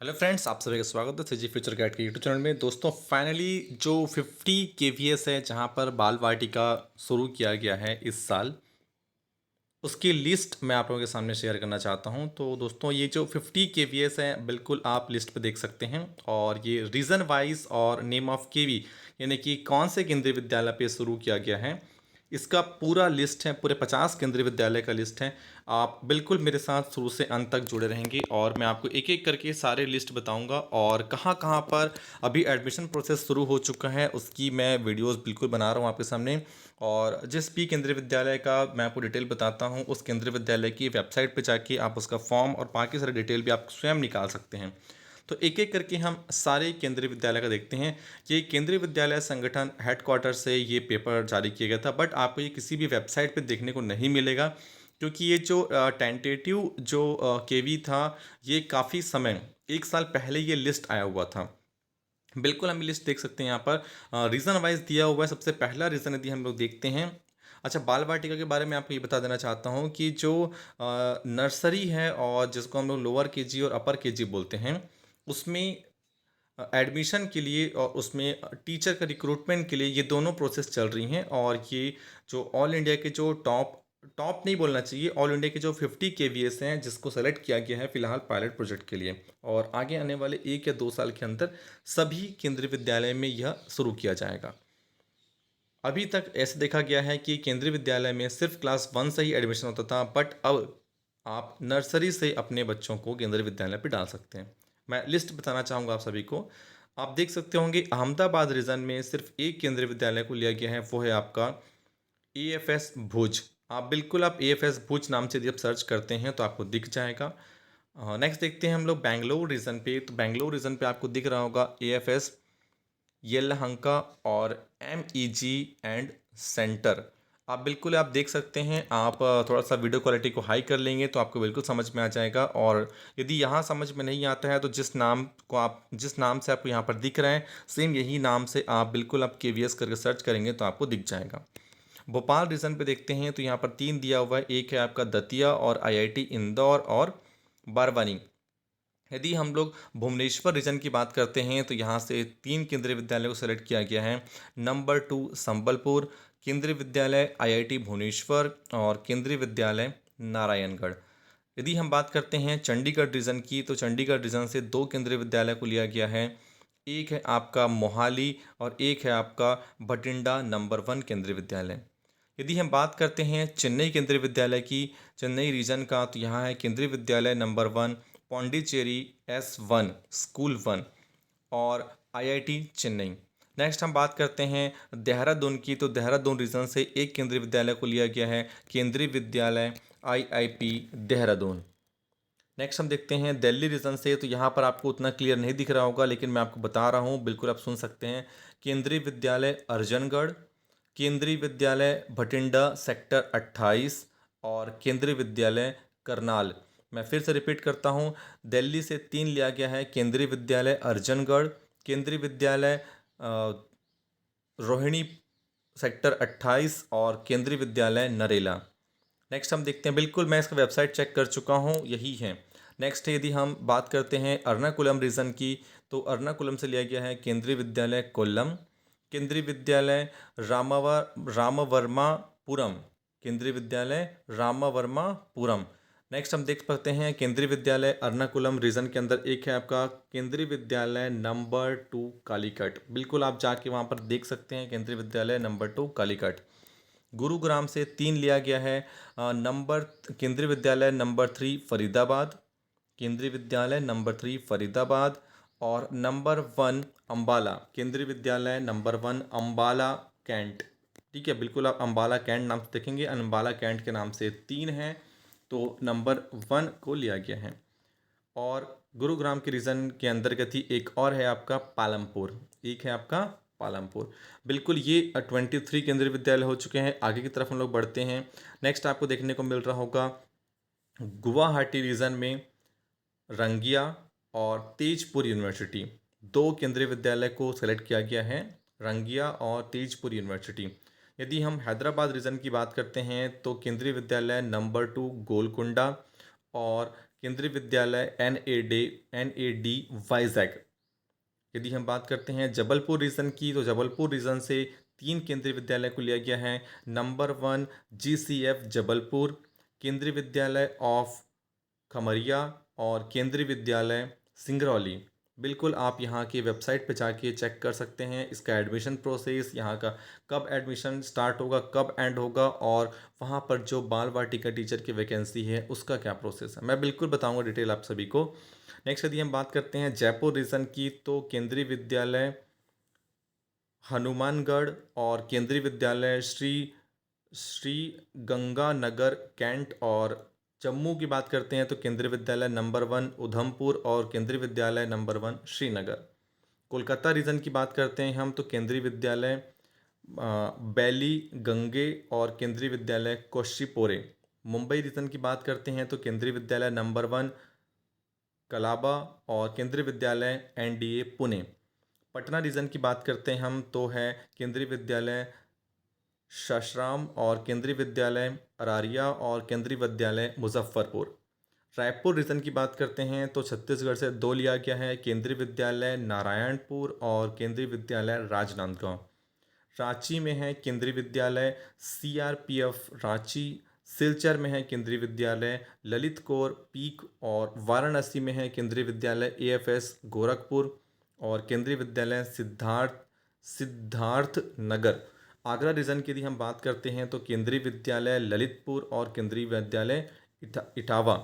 Hello friends, आप सभी का स्वागत है सीजी फ्यूचर गाइड के यूट्यूब चैनल में। दोस्तों फाइनली जो 50 केवीएस है जहां पर बाल वाटिका शुरू किया गया है इस साल, उसकी लिस्ट मैं आप लोगों के सामने शेयर करना चाहता हूं। तो दोस्तों ये जो 50 केवीएस है बिल्कुल आप लिस्ट पे देख सकते हैं, और ये रीजन वाइज और नेम ऑफ केवी यानी कि कौन से केंद्रीय विद्यालय पे शुरू किया गया है इसका पूरा लिस्ट है। पूरे 50 केंद्रीय विद्यालय का लिस्ट है। आप बिल्कुल मेरे साथ शुरू से अंत तक जुड़े रहेंगे और मैं आपको एक एक करके सारे लिस्ट बताऊंगा, और कहाँ कहाँ पर अभी एडमिशन प्रोसेस शुरू हो चुका है उसकी मैं वीडियोस बिल्कुल बना रहा हूँ आपके सामने। और जिस भी केंद्रीय विद्यालय का मैं आपको डिटेल बताता हूँ, उस केंद्रीय विद्यालय की वेबसाइट पे जाके आप उसका फॉर्म और बाकी सारे डिटेल भी आप स्वयं निकाल सकते हैं। तो एक एक करके हम सारे केंद्रीय विद्यालय का देखते हैं। ये केंद्रीय विद्यालय संगठन हेडक्वार्टर से ये पेपर जारी किया गया था, बट आपको ये किसी भी वेबसाइट पे देखने को नहीं मिलेगा, क्योंकि ये जो टेंटेटिव जो केवी था, ये काफ़ी समय एक साल पहले ये लिस्ट आया हुआ था। बिल्कुल हम लिस्ट देख सकते हैं यहाँ पर रीज़न वाइज दिया हुआ है। सबसे पहला रीज़न यदि हम लोग देखते हैं, अच्छा बाल वाटिका के बारे में आपको ये बता देना चाहता हूँ कि जो नर्सरी है और जिसको हम लोग लोअर केजी और अपर केजी बोलते हैं, उसमें एडमिशन के लिए और उसमें टीचर का रिक्रूटमेंट के लिए ये दोनों प्रोसेस चल रही हैं। और ये जो ऑल इंडिया के जो टॉप टॉप नहीं बोलना चाहिए, ऑल इंडिया के जो 50 केवीएस हैं जिसको सेलेक्ट किया गया है फिलहाल पायलट प्रोजेक्ट के लिए, और आगे आने वाले 1 या 2 साल के अंदर सभी केंद्रीय विद्यालय में यह शुरू किया जाएगा। अभी तक ऐसे देखा गया है कि केंद्रीय विद्यालय में सिर्फ क्लास 1 से ही एडमिशन होता था, बट अब आप नर्सरी से अपने बच्चों को केंद्रीय विद्यालय पे डाल सकते हैं। मैं लिस्ट बताना चाहूँगा आप सभी को। आप देख सकते होंगे अहमदाबाद रीजन में सिर्फ एक केंद्रीय विद्यालय को लिया गया है, वो है आपका एएफएस भुज। आप एएफएस भुज नाम से यदि आप सर्च करते हैं तो आपको दिख जाएगा। नेक्स्ट देखते हैं हम लोग बेंगलोर रीजन पे। तो बेंगलोर रीजन पे आपको दिख रहा होगा एएफएस येलहंका और एमईजी एंड सेंटर। आप देख सकते हैं। आप थोड़ा सा वीडियो क्वालिटी को हाई कर लेंगे तो आपको बिल्कुल समझ में आ जाएगा। और यदि यहाँ समझ में नहीं आता है तो जिस नाम से आपको यहाँ पर दिख रहे हैं, सेम यही नाम से आप केवीएस करके सर्च करेंगे तो आपको दिख जाएगा। भोपाल रीजन पे देखते हैं तो यहाँ पर 3 दिया हुआ है। एक है आपका दतिया और आईआईटी इंदौर और बारवानी। यदि हम लोग भुवनेश्वर रीजन की बात करते हैं तो यहाँ से 3 केंद्रीय विद्यालय को सेलेक्ट किया गया है। नंबर 2 संबलपुर, केंद्रीय विद्यालय आईआईटी भुवनेश्वर और केंद्रीय विद्यालय नारायणगढ़। यदि हम बात करते हैं चंडीगढ़ रीजन की, तो चंडीगढ़ रीजन से 2 केंद्रीय विद्यालय को लिया गया है। एक है आपका मोहाली और एक है आपका भटिंडा नंबर 1 केंद्रीय विद्यालय। यदि हम बात करते हैं चेन्नई केंद्रीय विद्यालय की, चेन्नई रीजन का, तो यहाँ है केंद्रीय विद्यालय नंबर 1 पौंडीचेरी S1 स्कूल 1 और आईआईटी चेन्नई। नेक्स्ट हम बात करते हैं देहरादून की, तो देहरादून रीजन से एक केंद्रीय विद्यालय को लिया गया है, केंद्रीय विद्यालय आईआईपी देहरादून। नेक्स्ट हम देखते हैं दिल्ली रीजन से। तो यहाँ पर आपको उतना क्लियर नहीं दिख रहा होगा, लेकिन मैं आपको बता रहा हूँ, बिल्कुल आप सुन सकते हैं। केंद्रीय विद्यालय अर्जनगढ़, केंद्रीय विद्यालय भटिंडा सेक्टर 28 और केंद्रीय विद्यालय करनाल। मैं फिर से रिपीट करता हूँ, दिल्ली से 3 लिया गया है, केंद्रीय विद्यालय अर्जनगढ़, केंद्रीय विद्यालय रोहिणी सेक्टर 28 और केंद्रीय विद्यालय नरेला। नेक्स्ट हम देखते हैं, बिल्कुल मैं इसका वेबसाइट चेक कर चुका हूँ, यही है। नेक्स्ट यदि हम बात करते हैं एर्नाकुलम रीजन की, तो एर्नाकुलम से लिया गया है केंद्रीय विद्यालय कोल्लम, केंद्रीय विद्यालय रामवर्मापुरम, केंद्रीय विद्यालय रामवर्मापुरम। नेक्स्ट हम देख सकते हैं केंद्रीय विद्यालय एर्नाकुलम रीजन के अंदर एक है आपका केंद्रीय विद्यालय नंबर 2 कालीकट। बिल्कुल आप जाके वहाँ पर देख सकते हैं केंद्रीय विद्यालय नंबर 2 कालीकट। गुरुग्राम से 3 लिया गया है। केंद्रीय विद्यालय नंबर 3 फरीदाबाद, केंद्रीय विद्यालय नंबर 3 फरीदाबाद और नंबर 1 अम्बाला, केंद्रीय विद्यालय नंबर 1 अम्बाला कैंट। ठीक है, बिल्कुल आप अम्बाला कैंट नाम से देखेंगे, अम्बाला कैंट के नाम से 3 हैं, तो नंबर 1 को लिया गया है। और गुरुग्राम के रीजन के अंतर्गत ही एक और है आपका पालमपुर, एक है आपका पालमपुर। बिल्कुल ये 23 केंद्रीय विद्यालय हो चुके हैं। आगे की तरफ हम लोग बढ़ते हैं। नेक्स्ट आपको देखने को मिल रहा होगा गुवाहाटी रीजन में रंगिया और तेजपुर यूनिवर्सिटी, 2 केंद्रीय विद्यालय को सेलेक्ट किया गया है, रंगिया और तेजपुर यूनिवर्सिटी। यदि हम हैदराबाद रीजन की बात करते हैं तो केंद्रीय विद्यालय नंबर 2 गोलकुंडा और केंद्रीय विद्यालय NAD वाइजैक। यदि हम बात करते हैं जबलपुर रीजन की, तो जबलपुर रीजन से 3 केंद्रीय विद्यालय को लिया गया है। नंबर 1 GCF जबलपुर, केंद्रीय विद्यालय ऑफ खमरिया और केंद्रीय विद्यालय सिंगरौली। बिल्कुल आप यहाँ की वेबसाइट पे जाके चेक कर सकते हैं इसका एडमिशन प्रोसेस, यहाँ का कब एडमिशन स्टार्ट होगा, कब एंड होगा, और वहाँ पर जो बाल वाटिका टीचर की वैकेंसी है उसका क्या प्रोसेस है, मैं बिल्कुल बताऊँगा डिटेल आप सभी को। नेक्स्ट यदि हम बात करते हैं जयपुर रीजन की, तो केंद्रीय विद्यालय हनुमानगढ़ और केंद्रीय विद्यालय श्री श्री गंगानगर कैंट, और जम्मू की बात करते हैं तो केंद्रीय विद्यालय नंबर 1 उधमपुर और केंद्रीय विद्यालय नंबर 1 श्रीनगर। कोलकाता रीजन की बात करते हैं हम, तो केंद्रीय विद्यालय बैली गंगे और केंद्रीय विद्यालय कोशिपोरे। मुंबई रीजन की बात करते हैं तो केंद्रीय विद्यालय नंबर 1 कलाबा और केंद्रीय विद्यालय NDA पुणे। पटना रीजन की बात करते हैं हम, तो है केंद्रीय विद्यालय शशराम और केंद्रीय विद्यालय अरारिया और केंद्रीय विद्यालय मुजफ्फरपुर। रायपुर रीजन की बात करते हैं तो छत्तीसगढ़ से 2 लिया गया है, केंद्रीय विद्यालय नारायणपुर और केंद्रीय विद्यालय राजनांदगांव। रांची में है केंद्रीय विद्यालय CRPF रांची, सिलचर में है केंद्रीय विद्यालय ललित कौर पीक, और वाराणसी में है केंद्रीय विद्यालय AFS गोरखपुर और केंद्रीय विद्यालय सिद्धार्थ नगर। आगरा रीजन की यदि हम बात करते हैं तो केंद्रीय विद्यालय ललितपुर और केंद्रीय विद्यालय इटावा,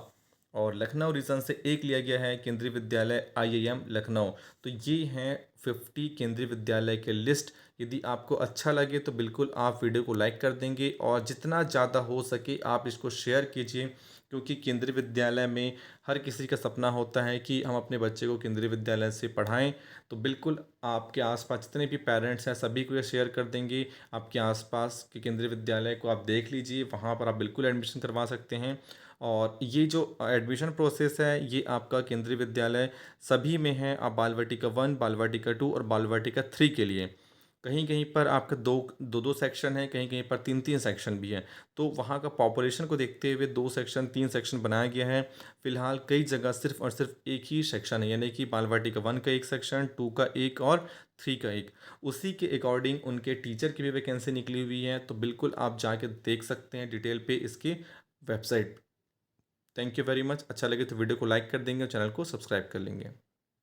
और लखनऊ रीजन से 1 लिया गया है, केंद्रीय विद्यालय IIM लखनऊ। तो ये हैं 50 केंद्रीय विद्यालय के लिस्ट। यदि आपको अच्छा लगे तो बिल्कुल आप वीडियो को लाइक कर देंगे, और जितना ज़्यादा हो सके आप इसको शेयर कीजिए, क्योंकि केंद्रीय विद्यालय में हर किसी का सपना होता है कि हम अपने बच्चे को केंद्रीय विद्यालय से पढ़ाएं। तो बिल्कुल आपके आसपास जितने भी पेरेंट्स हैं सभी को ये शेयर कर देंगे। आपके आसपास के केंद्रीय विद्यालय को आप देख लीजिए, वहाँ पर आप बिल्कुल एडमिशन करवा सकते हैं। और ये जो एडमिशन प्रोसेस है ये आपका केंद्रीय विद्यालय सभी में है। आप बाल वाटिका 1, बाल वाटिका 2 और बाल वाटिका 3 के लिए कहीं कहीं पर आपका दो सेक्शन है, कहीं कहीं पर 3 सेक्शन भी है। तो वहाँ का पॉपुलेशन को देखते हुए 2 सेक्शन 3 सेक्शन बनाया गया है। फिलहाल कई जगह सिर्फ और सिर्फ एक ही सेक्शन है, यानी कि बाल वाटिका 1 का एक सेक्शन, 2 का एक और 3 का एक। उसी के अकॉर्डिंग उनके टीचर की भी वैकेंसी निकली हुई है, तो बिल्कुल आप जाके देख सकते हैं डिटेल पे इसकी website. Thank you very much. अच्छा लगे तो वीडियो को लाइक कर देंगे और चैनल को सब्सक्राइब कर लेंगे।